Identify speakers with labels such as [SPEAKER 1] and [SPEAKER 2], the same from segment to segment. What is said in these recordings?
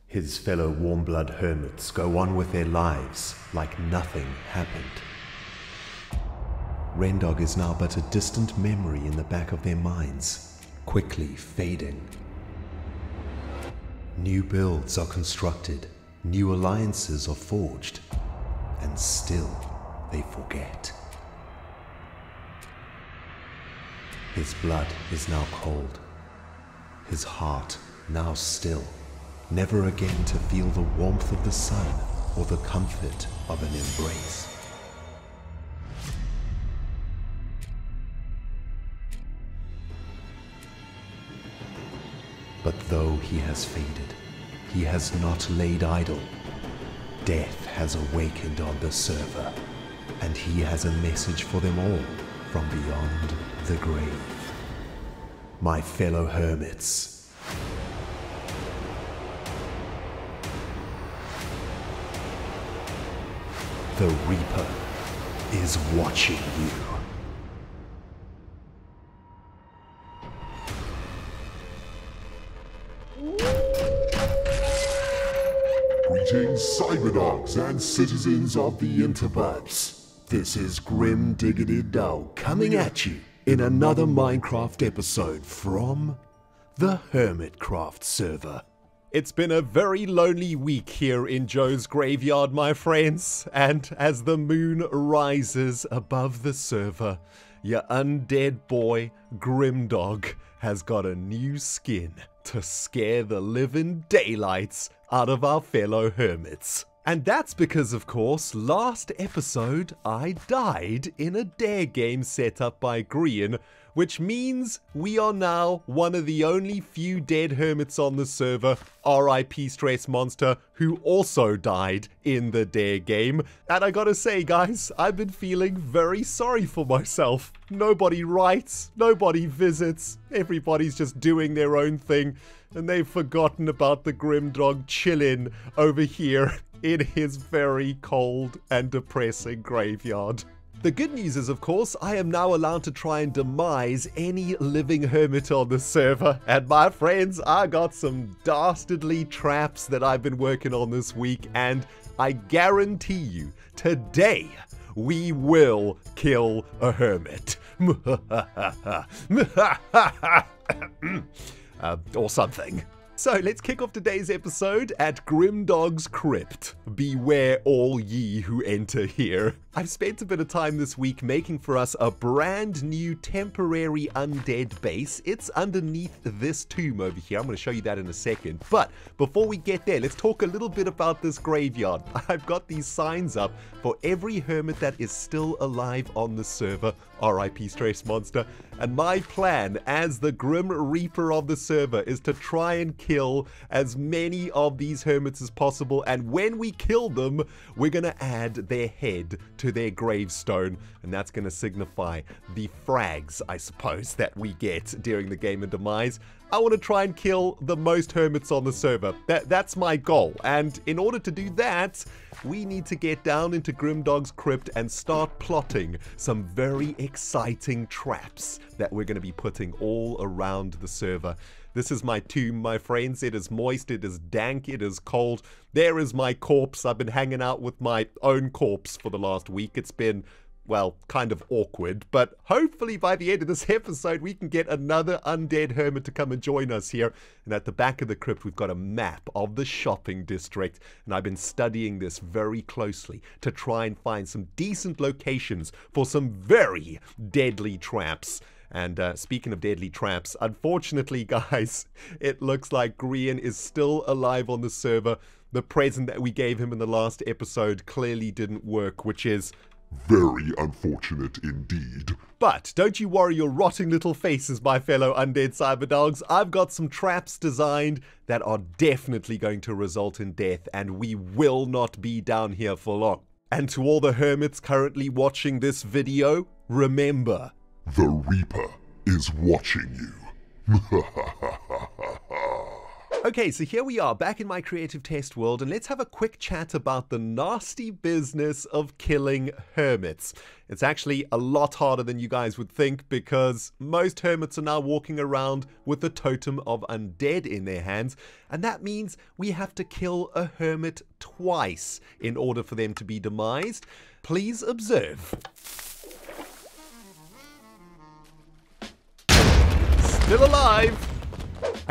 [SPEAKER 1] His fellow warm-blood hermits go on with their lives like nothing happened. Rendog is now but a distant memory in the back of their minds, quickly fading. New builds are constructed, new alliances are forged, and still they forget. His blood is now cold, his heart now still, never again to feel the warmth of the sun or the comfort of an embrace. But though he has faded, he has not laid idle. Death has awakened on the server, and he has a message for them all from beyond the grave. My fellow hermits, the Reaper is watching you.
[SPEAKER 2] Greetings, cyberdogs and citizens of the interwebs. This is Grim Diggity Dog coming at you in another Minecraft episode from the Hermitcraft server.
[SPEAKER 3] It's been a very lonely week here in Joe's graveyard, my friends, and as the moon rises above the server, your undead boy, Grimdog, has got a new skin to scare the living daylights out of our fellow hermits. And that's because, of course, last episode I died in a dare game set up by Grian, which means we are now one of the only few dead hermits on the server, RIP Stress Monster, who also died in the dare game. And I gotta say, guys, I've been feeling very sorry for myself. Nobody writes, nobody visits, everybody's just doing their own thing, and they've forgotten about the Grimdog chillin' over here in his very cold and depressing graveyard. The good news is, of course, I am now allowed to try and demise any living hermit on the server. And my friends, I got some dastardly traps that I've been working on this week, and I guarantee you, today, we will kill a hermit. Or something. So let's kick off today's episode at Grimdog's Crypt. Beware all ye who enter here. I've spent a bit of time this week making for us a brand new temporary undead base. It's underneath this tomb over here. I'm going to show you that in a second. But before we get there, let's talk a little bit about this graveyard. I've got these signs up for every hermit that is still alive on the server, RIP Stress Monster. And my plan as the Grim Reaper of the server is to try and kill as many of these hermits as possible, and when we kill them, we're going to add their head to their gravestone, and that's going to signify the frags, I suppose, that we get during the Game of Demise. I want to try and kill the most hermits on the server. That's my goal, and in order to do that, we need to get down into Grimdog's Crypt and start plotting some very exciting traps that we're going to be putting all around the server. This is my tomb, my friends. It is moist, it is dank, it is cold. There is my corpse. I've been hanging out with my own corpse for the last week. It's been, well, kind of awkward, but hopefully by the end of this episode we can get another undead hermit to come and join us here. And at the back of the crypt we've got a map of the shopping district, and I've been studying this very closely to try and find some decent locations for some very deadly traps. And speaking of deadly traps, unfortunately, guys, it looks like Grian is still alive on the server. The present that we gave him in the last episode clearly didn't work, which is
[SPEAKER 2] very unfortunate indeed.
[SPEAKER 3] But don't you worry your rotting little faces, my fellow undead cyberdogs. I've got some traps designed that are definitely going to result in death, and we will not be down here for long. And to all the hermits currently watching this video, remember,
[SPEAKER 2] the Reaper is watching you.
[SPEAKER 3] Okay, so here we are back in my creative test world, and let's have a quick chat about the nasty business of killing hermits. It's actually a lot harder than you guys would think, because most hermits are now walking around with the totem of undead in their hands, and that means we have to kill a hermit twice in order for them to be demised. Please observe. Still alive!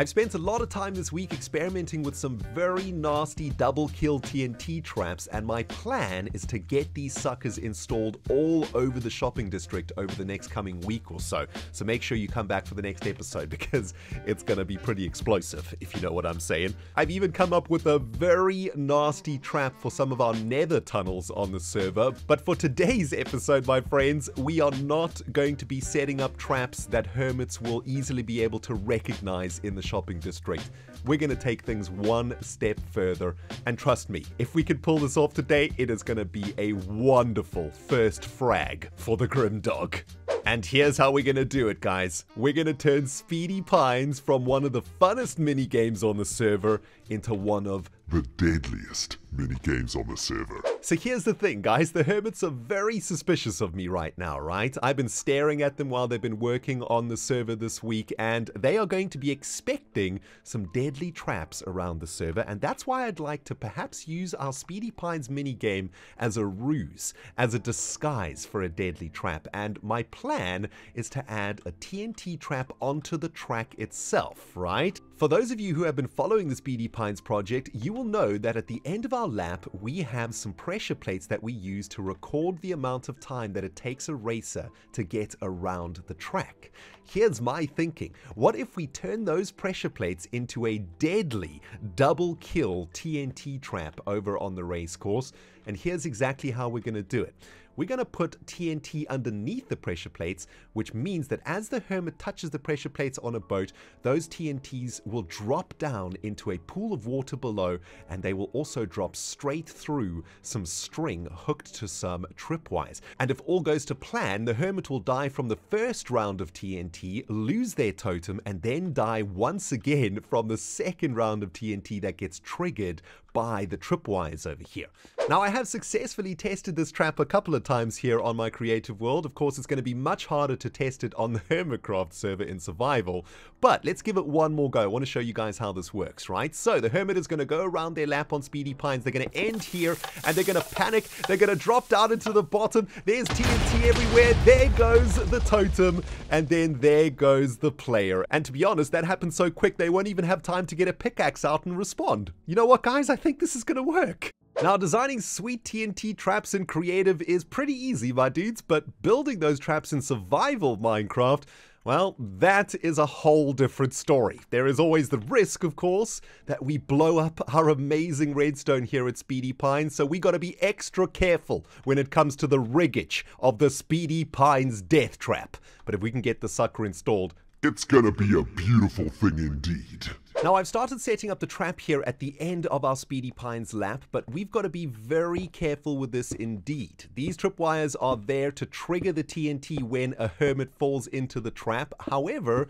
[SPEAKER 3] I've spent a lot of time this week experimenting with some very nasty double kill TNT traps, and my plan is to get these suckers installed all over the shopping district over the next coming week or so. So make sure you come back for the next episode, because it's gonna be pretty explosive, if you know what I'm saying. I've even come up with a very nasty trap for some of our nether tunnels on the server, but for today's episode, my friends, we are not going to be setting up traps that hermits will easily be able to recognize in the shopping district. We're going to take things one step further, and trust me, if we can pull this off today, it is going to be a wonderful first frag for the Grimdog. And here's how we're going to do it, guys. We're going to turn Speedy Pines from one of the funnest mini-games on the server into one of
[SPEAKER 2] the deadliest mini-games on the server.
[SPEAKER 3] So here's the thing, guys. The hermits are very suspicious of me right now, right? I've been staring at them while they've been working on the server this week, and they are going to be expecting some deadly traps around the server, and that's why I'd like to perhaps use our Speedy Pines minigame as a ruse, as a disguise for a deadly trap. And my plan is to add a TNT trap onto the track itself, right? For those of you who have been following the Speedy Pines project, you will know that at the end of our lap, we have some pressure plates that we use to record the amount of time that it takes a racer to get around the track. Here's my thinking. What if we turn those pressure plates into a deadly double kill TNT trap over on the race course? And here's exactly how we're going to do it. We're going to put TNT underneath the pressure plates, which means that as the hermit touches the pressure plates on a boat, those TNTs will drop down into a pool of water below, and they will also drop straight through some string hooked to some tripwires. And if all goes to plan, the hermit will die from the first round of TNT, lose their totem, and then die once again from the second round of TNT that gets triggered by the tripwires over here. Now, I have successfully tested this trap a couple of times here on my creative world. Of course, it's going to be much harder to test it on the Hermitcraft server in survival, but let's give it one more go. I want to show you guys how this works, right? So the hermit is going to go around their lap on Speedy Pines. They're going to end here, and they're going to panic. They're going to drop down into the bottom. There's TNT everywhere. There goes the totem, and then there goes the player. And to be honest, that happened so quick, they won't even have time to get a pickaxe out and respond. You know what, guys? I think this is going to work. Now, designing sweet TNT traps in creative is pretty easy, my dudes, but building those traps in survival Minecraft, well, that is a whole different story. There is always the risk, of course, that we blow up our amazing redstone here at Speedy Pines, so we gotta be extra careful when it comes to the riggage of the Speedy Pines death trap. But if we can get the sucker installed,
[SPEAKER 2] it's gonna be a beautiful thing indeed.
[SPEAKER 3] Now, I've started setting up the trap here at the end of our Speedy Pines lap, but we've got to be very careful with this indeed. These tripwires are there to trigger the TNT when a hermit falls into the trap. However,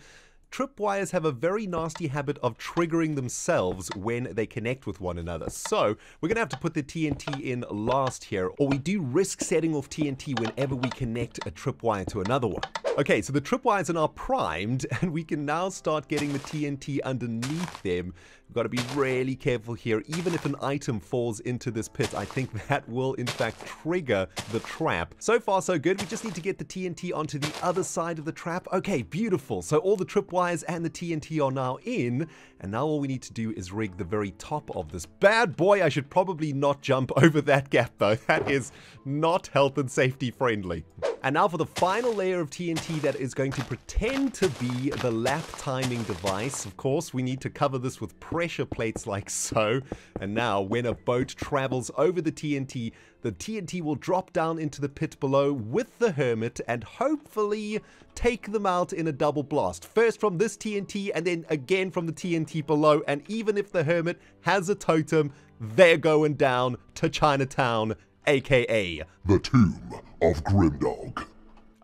[SPEAKER 3] tripwires have a very nasty habit of triggering themselves when they connect with one another. So we're going to have to put the TNT in last here, or we do risk setting off TNT whenever we connect a tripwire to another one. Okay, so the tripwires are now primed, and we can now start getting the TNT underneath them. We've got to be really careful here. Even if an item falls into this pit, I think that will in fact trigger the trap. So far so good. We just need to get the TNT onto the other side of the trap. Okay, beautiful. So all the tripwires and the TNT are now in, and now all we need to do is rig the very top of this bad boy. I should probably not jump over that gap though. That is not health and safety friendly. And now for the final layer of TNT that is going to pretend to be the lap timing device. Of course, we need to cover this with pressure plates like so. And now when a boat travels over the TNT will drop down into the pit below with the hermit and hopefully take them out in a double blast. First from this TNT and then again from the TNT below. And even if the hermit has a totem, they're going down to Chinatown, aka
[SPEAKER 2] the Tomb of Grimdog.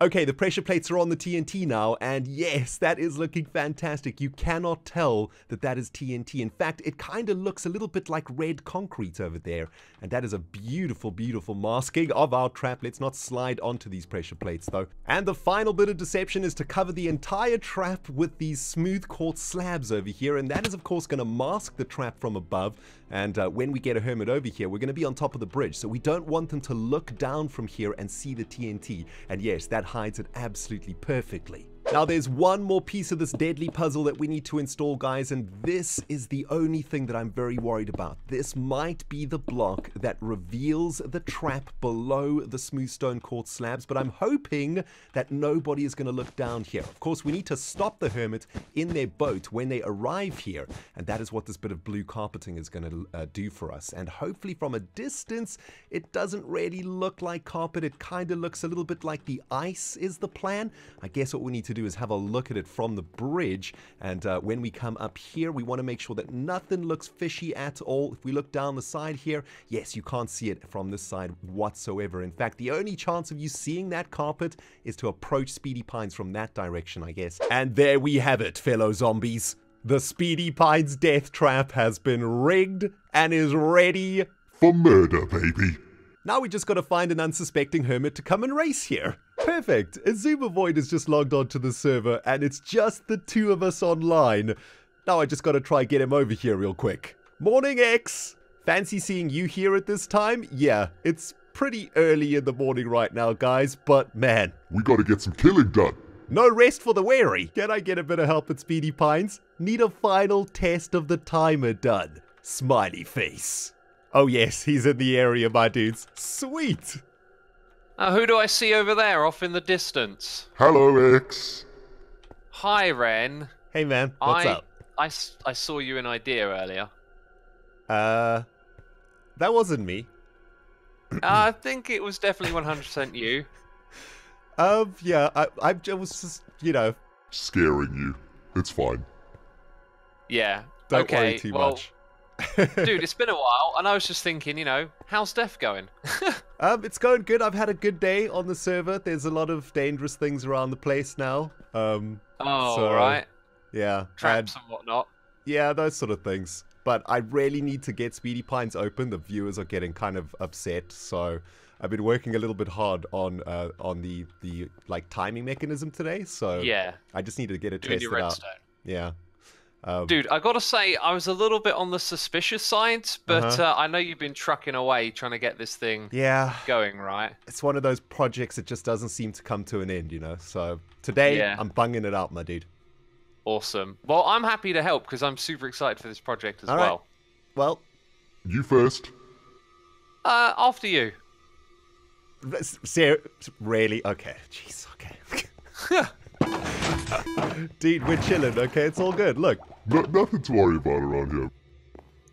[SPEAKER 3] Okay, the pressure plates are on the TNT now, and yes, that is looking fantastic. You cannot tell that that is TNT. In fact, it kind of looks a little bit like red concrete over there, and that is a beautiful, beautiful masking of our trap. Let's not slide onto these pressure plates, though. And the final bit of deception is to cover the entire trap with these smooth quartz slabs over here, and that is, of course, going to mask the trap from above. And when we get a hermit over here, we're going to be on top of the bridge, so we don't want them to look down from here and see the TNT. And yes, that hides it absolutely perfectly. Now there's one more piece of this deadly puzzle that we need to install, guys, and this is the only thing that I'm very worried about. This might be the block that reveals the trap below the smooth stone quartz slabs, but I'm hoping that nobody is going to look down here. Of course, we need to stop the hermit in their boat when they arrive here, and that is what this bit of blue carpeting is going to do for us. And hopefully from a distance, it doesn't really look like carpet. It kind of looks a little bit like the ice is the plan. I guess what we need to do is have a look at it from the bridge, and when we come up here, we want to make sure that nothing looks fishy at all. If we look down the side here, yes, you can't see it from this side whatsoever. In fact, the only chance of you seeing that carpet is to approach Speedy Pines from that direction, I guess. And there we have it, fellow zombies. The Speedy Pines death trap has been rigged and is ready
[SPEAKER 2] For murder, baby.
[SPEAKER 3] Now we just got to find an unsuspecting hermit to come and race here. Perfect. Azuma Void has just logged onto the server, and it's just the two of us online. Now I just got to try get him over here real quick. Morning, X. Fancy seeing you here at this time? Yeah, it's pretty early in the morning right now, guys, but man.
[SPEAKER 2] We gotta get some killing done.
[SPEAKER 3] No rest for the weary. Can I get a bit of help at Speedy Pines? Need a final test of the timer done. Smiley face. Oh yes, he's in the area, my dudes. Sweet.
[SPEAKER 4] Who do I see over there off in the distance?
[SPEAKER 2] Hello, X.
[SPEAKER 4] Hi, Ren.
[SPEAKER 3] Hey man, what's up?
[SPEAKER 4] I saw you in Idea earlier.
[SPEAKER 3] That wasn't me.
[SPEAKER 4] I think it was definitely 100% you.
[SPEAKER 3] Yeah, I was just, you know.
[SPEAKER 2] Scaring you. It's fine.
[SPEAKER 4] Yeah.
[SPEAKER 3] Don't worry too much.
[SPEAKER 4] Dude, it's been a while, and I was just thinking, you know, how's Def going?
[SPEAKER 3] It's going good. I've had a good day on the server. There's a lot of dangerous things around the place now.
[SPEAKER 4] Right.
[SPEAKER 3] Yeah.
[SPEAKER 4] Traps and whatnot.
[SPEAKER 3] Yeah, those sort of things. But I really need to get Speedy Pines open. The viewers are getting kind of upset, so I've been working a little bit hard on the like timing mechanism today. So
[SPEAKER 4] yeah,
[SPEAKER 3] I just need to get it tested out. Yeah.
[SPEAKER 4] Dude, I gotta say, I was a little bit on the suspicious side, but I know you've been trucking away trying to get this thing going, right?
[SPEAKER 3] It's one of those projects that just doesn't seem to come to an end, you know? So today, I'm bunging it out, my dude.
[SPEAKER 4] Awesome. Well, I'm happy to help because I'm super excited for this project as well.
[SPEAKER 3] Right. Well,
[SPEAKER 2] you first.
[SPEAKER 4] After you.
[SPEAKER 3] Really? Okay. Jeez, okay. Dude, we're chilling, okay? It's all good. Look.
[SPEAKER 2] Nothing to worry about around here.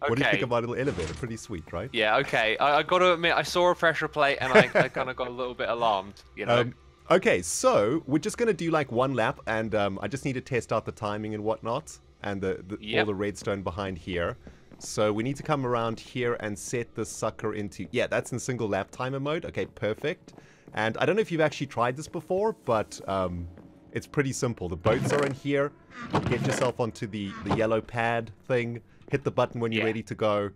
[SPEAKER 3] What do you think of our little elevator? Pretty sweet, right?
[SPEAKER 4] Yeah, okay. I got to admit, I saw a pressure plate and I kind of got a little bit alarmed, you know?
[SPEAKER 3] Okay, so we're just going to do like one lap, and I just need to test out the timing and whatnot, and all the redstone behind here. So we need to come around here and set the sucker into... Yeah, that's in single lap timer mode. Okay, perfect. And I don't know if you've actually tried this before, but it's pretty simple. The boats are in here. Get yourself onto the yellow pad thing. Hit the button when you're ready to go,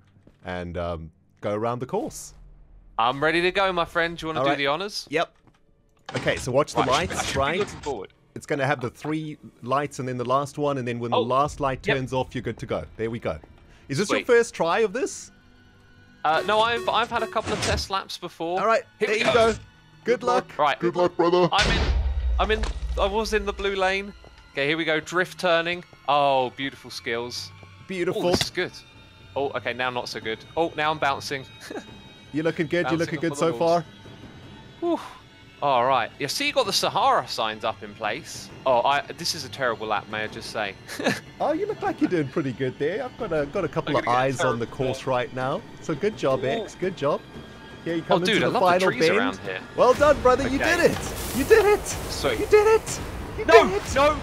[SPEAKER 3] and go around the course.
[SPEAKER 4] I'm ready to go, my friend. Do you want to do the honors?
[SPEAKER 3] Yep. Okay, so watch the lights, right?
[SPEAKER 4] Looking forward.
[SPEAKER 3] It's going to have the 3 lights and then the last one, and then when the last light turns off, you're good to go. There we go. Is this your first try of this?
[SPEAKER 4] No, I've had a couple of test laps before.
[SPEAKER 3] All right, there you go. Good luck.
[SPEAKER 4] Right.
[SPEAKER 2] Good luck, brother.
[SPEAKER 4] I was in the blue lane. Okay, here we go. Drift turning. Oh, beautiful skills.
[SPEAKER 3] Beautiful.
[SPEAKER 4] Oh, this is good. Oh, okay, now not so good. Oh, now I'm bouncing.
[SPEAKER 3] You're looking good. You're looking good so far.
[SPEAKER 4] Whew. All right. Yeah, see, you got the Sahara signs up in place. Oh, this is a terrible lap, may I just say.
[SPEAKER 3] Oh, you look like you're doing pretty good there. I've got a couple of eyes on the course right now. So good job, X. Good job. Yeah, you come into the final bend.
[SPEAKER 4] Around here.
[SPEAKER 3] Well done, brother. Okay. You did it. You did it.
[SPEAKER 4] Sweet.
[SPEAKER 3] You did it. You
[SPEAKER 4] no,
[SPEAKER 3] did it.
[SPEAKER 4] No.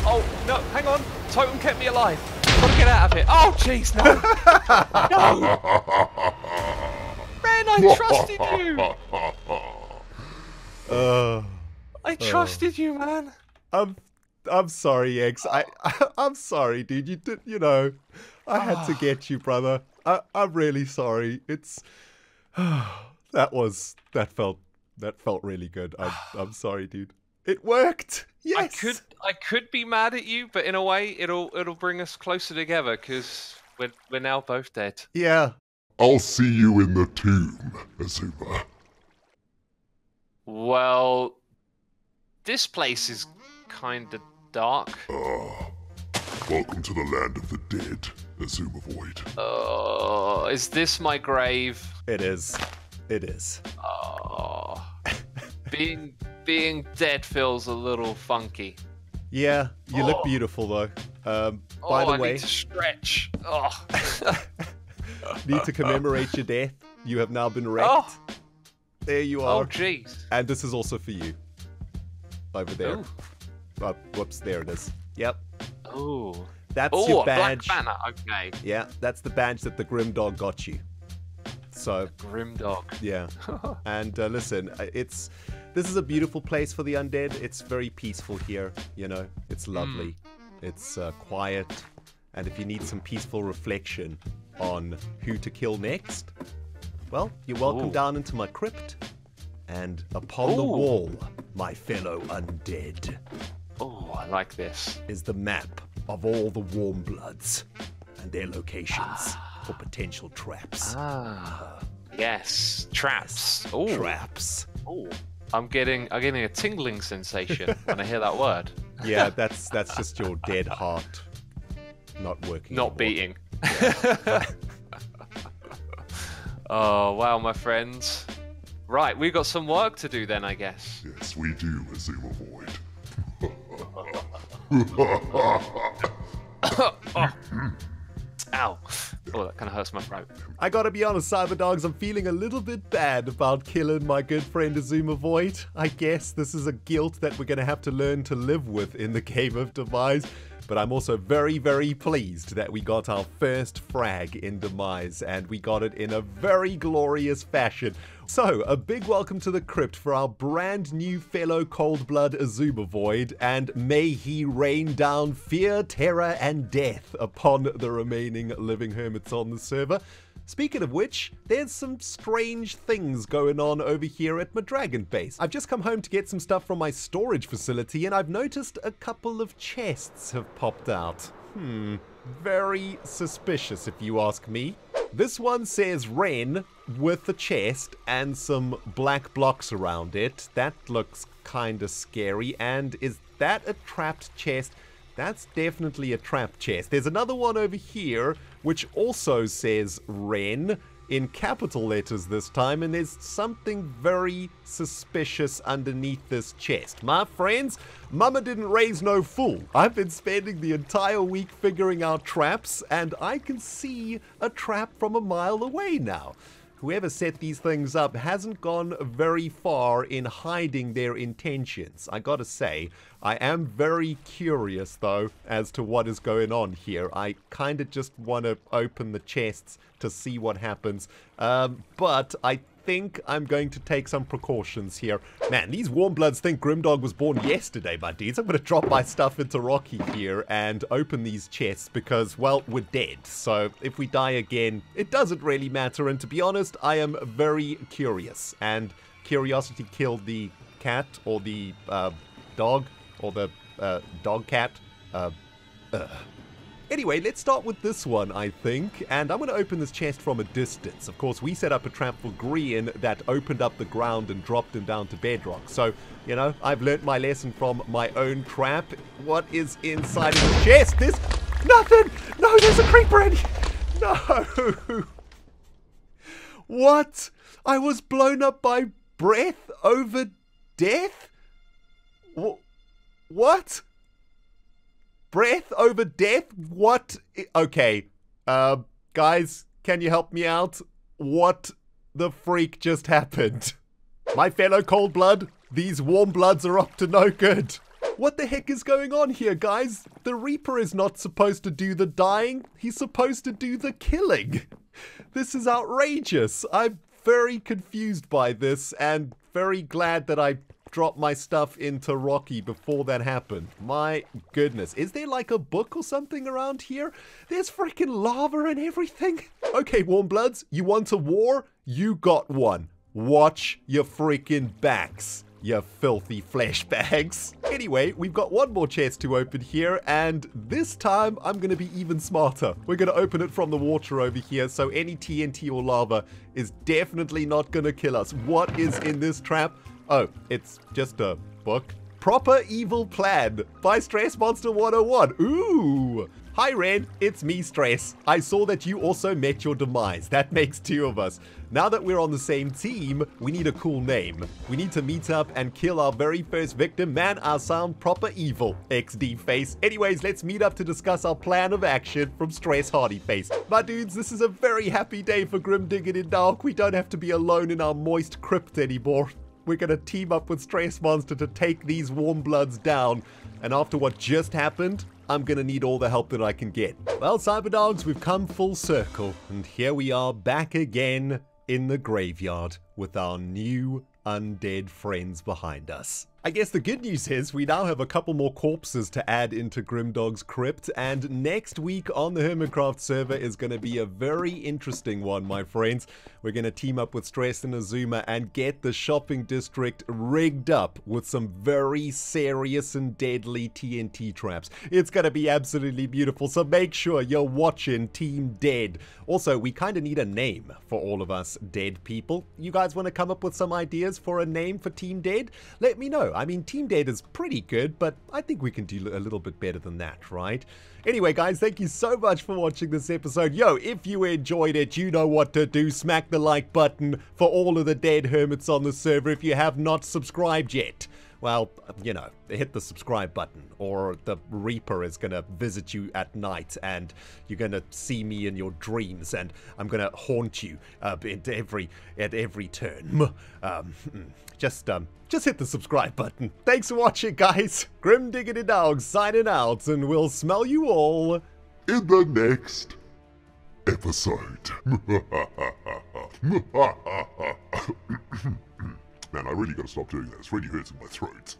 [SPEAKER 4] Oh, no. Hang on. Totem kept me alive. Gotta get out of here. Oh, jeez, no. No. Man, I trusted you. I trusted you, man.
[SPEAKER 3] I'm sorry, X. I'm sorry, dude. You did, I had to get you, brother. I'm really sorry. It's that felt really good. I'm sorry, dude. It worked. Yes.
[SPEAKER 4] I could be mad at you, but in a way, it'll bring us closer together because we're now both dead.
[SPEAKER 3] Yeah.
[SPEAKER 2] I'll see you in the tomb, Azuma.
[SPEAKER 4] Well, this place is kind of dark.
[SPEAKER 2] Welcome to the land of the dead, Azuma Void.
[SPEAKER 4] Is this my grave?
[SPEAKER 3] It is. It is.
[SPEAKER 4] Oh. Being dead feels a little funky.
[SPEAKER 3] Yeah, you look beautiful though. By the way,
[SPEAKER 4] I need to stretch. Oh.
[SPEAKER 3] Need to commemorate your death. You have now been wrecked.
[SPEAKER 4] Oh.
[SPEAKER 3] There you are.
[SPEAKER 4] Oh, jeez.
[SPEAKER 3] And this is also for you. Over there. Oh, whoops, there it is. Yep.
[SPEAKER 4] Oh.
[SPEAKER 3] That's your badge.
[SPEAKER 4] Black banner. Okay.
[SPEAKER 3] Yeah, that's the badge that the Grim Dog got you. So.
[SPEAKER 4] Grim Dog.
[SPEAKER 3] Yeah. And listen, this is a beautiful place for the undead. It's very peaceful here. It's lovely. It's quiet. And if you need some peaceful reflection on who to kill next, well, you're welcome down into my crypt. And upon the wall, my fellow undead.
[SPEAKER 4] Oh, I like this.
[SPEAKER 3] Is the map of all the warm bloods and their locations for potential traps.
[SPEAKER 4] Yes, traps.
[SPEAKER 3] Yes.
[SPEAKER 4] Ooh.
[SPEAKER 3] Traps.
[SPEAKER 4] Oh, I'm getting a tingling sensation when I hear that word.
[SPEAKER 3] Yeah, that's just your dead heart not working.
[SPEAKER 4] Not beating. Yeah. Oh, wow, my friends. Right, we've got some work to do then, I guess.
[SPEAKER 2] Yes, we do, Azuma Void.
[SPEAKER 4] Ow. Oh, that kind of hurts my throat.
[SPEAKER 3] I gotta be honest, Cyberdogs, I'm feeling a little bit bad about killing my good friend Azuma Void. I guess this is a guilt that we're gonna have to learn to live with in the game of Demise. But I'm also very, very pleased that we got our first frag in Demise, and we got it in a very glorious fashion. So, a big welcome to the crypt for our brand new fellow Coldblood Azuma Void, and may he rain down fear, terror, and death upon the remaining living hermits on the server. Speaking of which, there's some strange things going on over here at my dragon base. I've just come home to get some stuff from my storage facility, and I've noticed a couple of chests have popped out. Very suspicious if you ask me. This one says Ren with the chest and some black blocks around it. That looks kinda scary. And is that a trapped chest? That's definitely a trapped chest. There's another one over here which also says Ren in capital letters this time, and there's something very suspicious underneath this chest. My friends, Mama didn't raise no fool. I've been spending the entire week figuring out traps, and I can see a trap from a mile away now. Whoever set these things up hasn't gone very far in hiding their intentions. I gotta say, I am very curious though as to what is going on here. I kinda just want to open the chests to see what happens. But I think I'm going to take some precautions here. Man, these warm bloods think Grimdog was born yesterday, my dudes. I'm going to drop my stuff into Rocky here and open these chests because, well, we're dead. So if we die again, it doesn't really matter. And to be honest, I am very curious. And curiosity killed the cat or the dog or the dog cat. Anyway, let's start with this one, I think, and I'm going to open this chest from a distance. Of course, we set up a trap for Grian that opened up the ground and dropped him down to bedrock. So, you know, I've learnt my lesson from my own trap. What is inside of the chest? There's nothing! No, there's a creeper in here! No! What? I was blown up by breath over death? What? Breath over death? What? Okay. Guys, can you help me out? What the freak just happened? My fellow cold blood, these warm bloods are up to no good. What the heck is going on here, guys? The Reaper is not supposed to do the dying. He's supposed to do the killing. This is outrageous. I'm very confused by this and very glad that I drop my stuff into Rocky before that happened. My goodness. Is there like a book or something around here? There's freaking lava and everything. Okay, Warmbloods, you want a war? You got one. Watch your freaking backs, you filthy flesh bags. Anyway, we've got one more chest to open here, and this time I'm going to be even smarter. We're going to open it from the water over here, so any TNT or lava is definitely not going to kill us. What is in this trap? Oh, it's just a book. Proper Evil Plan by Stress Monster 101. Ooh! Hi Ren, it's me Stress. I saw that you also met your demise. That makes two of us. Now that we're on the same team, we need a cool name. We need to meet up and kill our very first victim. Man, I sound proper evil. XD face. Anyways, let's meet up to discuss our plan of action from Stress Hardy Face. My dudes, this is a very happy day for Grim Diggity Dark. We don't have to be alone in our moist crypt anymore. We're gonna team up with Stress Monster to take these Warmbloods down. And after what just happened, I'm gonna need all the help that I can get. Well, Cyberdogs, we've come full circle, and here we are back again in the graveyard with our new undead friends behind us. I guess the good news is we now have a couple more corpses to add into Grimdog's Crypt, and next week on the Hermitcraft server is going to be a very interesting one, my friends. We're going to team up with Stress and Azuma and get the shopping district rigged up with some very serious and deadly TNT traps. It's going to be absolutely beautiful, so make sure you're watching Team Dead. Also, we kind of need a name for all of us dead people. You guys want to come up with some ideas for a name for Team Dead? Let me know. I mean, Team Dead is pretty good, but I think we can do a little bit better than that, right? Anyway, guys, thank you so much for watching this episode. Yo, if you enjoyed it, you know what to do. Smack the like button for all of the dead hermits on the server if you have not subscribed yet. Well, you know, hit the subscribe button, or the Reaper is gonna visit you at night, and you're gonna see me in your dreams, and I'm gonna haunt you at every turn. Just hit the subscribe button. Thanks for watching, guys. Grim Diggity Dog signing out, and we'll smell you all
[SPEAKER 2] in the next episode. Man, I really gotta stop doing that. It's really hurting my throat.